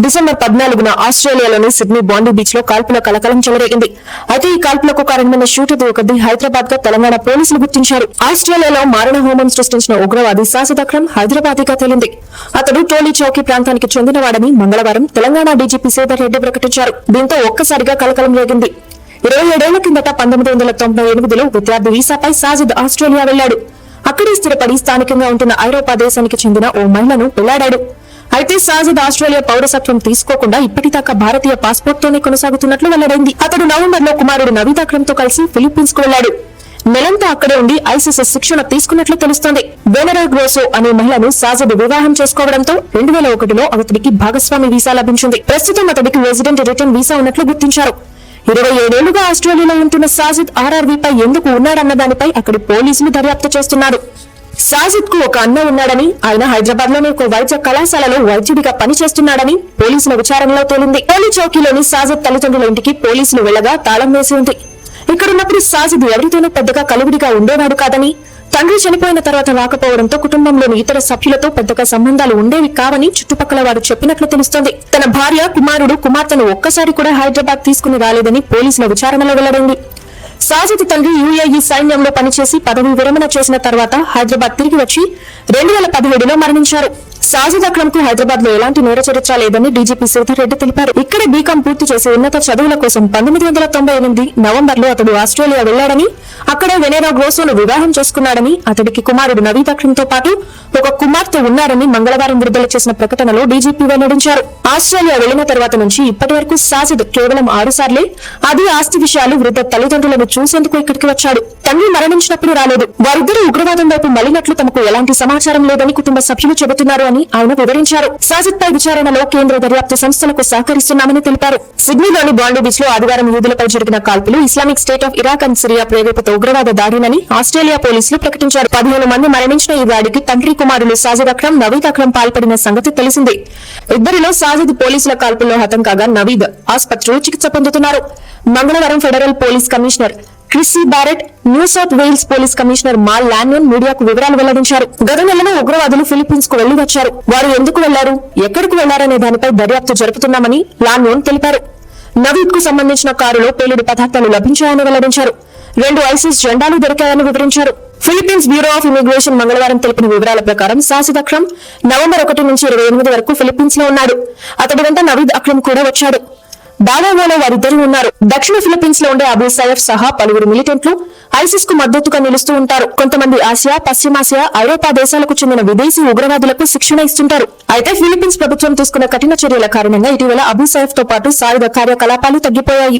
December 14న ఆస్ట్రేలియాలోని Sydney బాండీ beach లో కాల్పుల కలకలం చెలరేగింది. అయితే ఈ కాల్పులకు కారణమైన షూటర్ ఒకటి హైదరాబాద్ గా తెలంగాణ పోలీసులు గుర్తించారు. ఆస్ట్రేలియాలో మారణ హోమం సృష్టించిన ఉగ్రవాది సాజిద్ అక్రమ్ హైదరాబాదీగా తేలింది. అతడు టోలీ చౌకీ ప్రాంతానికి చెందినవాడని మంగళవారం తెలంగాణ డీజీపీ శ్రీధర్ రెడ్డి ప్రకటించారు. దీంతో ఒక్కసారిగా కలకలం రేగింది. 27 ఏళ్ల కిందట 1998లో విద్యార్థి వీసాపై సాజిద్ ఆస్ట్రేలియా వెళ్లాడు. అక్కడే స్థిరపడి స్థానికంగా ఉంటున్న ఐరోపా దేశానికి చెందిన ఓ మహిళను పెళ్లాడాడు. అయితే సాజిద్ ఆస్ట్రేలియా పౌరసత్వం తీసుకోకుండా ఇప్పటిదాకా భారతీయ పాస్పోర్ట్ తోనే కొనసాగుతున్నట్లు వెల్లడైంది. అతడు నవంబర్లో కుమారుడు నవీద్ అక్రమ్ తో కలిసి ఫిలిప్పీన్స్ కు వెళ్లాడు. నెలంతా అక్కడే ఉండి ఐసీఎస్ శిక్షణ తీసుకున్నట్లు తెలుస్తోంది. వెనెరా గ్రోసో అనే మహిళను సాజిద్ వివాహం చేసుకోవడంతో 2001లో అతడికి భాగస్వామి వీసా లభించింది. ప్రస్తుతం అతడికి రెసిడెంట్ రిటర్న్ వీసా ఉన్నట్లు గుర్తించారు. 27 ఏళ్లుగా ఆస్ట్రేలియాలో ఉంటున్న సాజిద్ ఆర్ఆర్వీపై ఎందుకు ఉన్నాడన్న దానిపై అక్కడి పోలీసులు దర్యాప్తు చేస్తున్నారు. సాజిద్ కు ఒక అన్న ఉన్నాడని, ఆయన హైదరాబాద్ లోని ఒక వైద్య కళాశాలలో వైద్యుడిగా పనిచేస్తున్నాడని పోలీసుల విచారణలో తేలింది. టోలీ చౌకీలోని సాజిద్ తల్లిదండ్రుల ఇంటికి పోలీసులు వెళ్లగా తాళం వేసి ఉంది. ఇక్కడున్నప్పుడు సాజిద్ ఎవరితోనూ పెద్దగా కలివిడిగా ఉండేవాడు కాదని, తండ్రి చనిపోయిన తర్వాత రాకపోవడంతో కుటుంబంలోని ఇతర సభ్యులతో పెద్దగా సంబంధాలు ఉండేవి కావని చుట్టుపక్కల వారు చెప్పినట్లు తెలుస్తోంది. తన భార్య, కుమారుడు, కుమార్తెను ఒక్కసారి కూడా హైదరాబాద్ తీసుకుని రాలేదని పోలీసుల విచారణలో వెల్లడైంది. సాజిద్ తండ్రి యుఏఈ సైన్యంలో పనిచేసి పదవీ విరమణ చేసిన తర్వాత హైదరాబాద్ తిరిగి వచ్చి 2017లో మరణించారు. సాజిద్ అక్రమ్ కు హైదరాబాద్ లో ఎలాంటి నేర చరిత్ర లేదని డీజీపీ శ్రీధర్ రెడ్డి తెలిపారు. ఇక్కడే బీకాం పూర్తి చేసి ఉన్నత చదువుల కోసం 1998 నవంబర్లో అతడు ఆస్ట్రేలియా వెళ్లాడని, అక్కడే వెనెరా గ్రోసోను వివాహం చేసుకున్నాడని, అతడికి కుమారుడు నవీద్ అక్రమ్ తో పాటు ఒక కుమార్తె ఉన్నారని మంగళవారం విడుదల చేసిన ప్రకటనలో డీజీపీ వెల్లడించారు. ఆస్ట్రేలియా వెళ్లిన తర్వాత నుంచి ఇప్పటి వరకు సాజిద్ కేవలం 6 సార్లే అది ఆస్తి విషయాలు వృద్ధ తల్లిదండ్రులను చూసేందుకు ఇక్కడికి వచ్చాడు. తండ్రి మరణించినప్పుడు రాలేదు. వారిద్దరూ ఉగ్రవాదం వైపు మళ్లినట్లు తమకు ఎలాంటి సమాచారం లేదని కుటుంబ సభ్యులు చెబుతున్నారు అని ఆయన వివరించారు. సాజిద్ పై విచారణలో కేంద్ర దర్యాప్తు సంస్థలకు సహకరిస్తున్నామని తెలిపారు. సిడ్నీలోని బాండీ బీచ్ లో ఆదివారం యూదులపై జరిగిన కాల్పులు Islamic state of Iraq and Syria ప్రేరేపిత ఉగ్రవాద దాడినని ఆస్ట్రేలియా పోలీసులు ప్రకటించారు. 15 మంది మరణించిన ఈ దాడికి తండ్రి కుమారులు సాజిద్ అక్రమ్, నవీద్ అక్రమ్ పాల్పడిన సంగతి తెలిసిందే. ఇద్దరిలో సాజిద్ పోలీసుల కాల్పుల్లో హతం కాగా నవీద్ ఆసుపత్రిలో చికిత్స పొందుతున్నారు. మంగళవారం federal police commissioner Chrissy Barrett, New South Wales police commissioner Mal Lanyon మీడియాకు వివరాలు వెల్లడించారు. గత నెలలో ఉగ్రవాదులు ఫిలిప్పీన్స్ కు వెళ్లి వచ్చారు. వారు ఎందుకు వెళ్లారు, ఎక్కడికి వెళ్లారనే దానిపై దర్యాప్తు జరుపుతున్నామని లాన్యోన్ తెలిపారు. నవీద్ కు సంబంధించిన కారులో పేలుడు పదార్థాలు లభించాయని వెల్లడించారు. 2 ఐసిస్ జెండాలు దొరికాయని వివరించారు. ఫిలిప్పీన్స్ బ్యూరో ఆఫ్ ఇమిగ్రేషన్ మంగళవారం తెలిపిన వివరాల ప్రకారం సాజిద్ అక్రమ్ నవంబర్ 1 నుంచి 28 వరకు ఫిలిప్పీన్స్ లో ఉన్నాడు. అతడి వెంట నవీద్ అక్రమ్ కూడా వచ్చాడు. దాదావోలో వారిద్దరూ ఉన్నారు. దక్షిణ ఫిలిప్పీన్స్ లో ఉండే అబూ సయఫ్ సహా పలువురు మిలిటెంట్లు ఐసిస్ కు మద్దతుగా నిలుస్తూ ఉంటారు. కొంతమంది ఆసియా, పశ్చిమాసియా, ఐరోపా దేశాలకు చెందిన విదేశీ ఉగ్రవాదులకు శిక్షణ ఇస్తుంటారు. అయితే ఫిలిప్పీన్స్ ప్రభుత్వం తీసుకున్న కఠిన చర్యల కారణంగా ఇటీవల అబూ సయఫ్ తో పాటు సాయుధ కార్యకలాపాలు తగ్గిపోయాయి.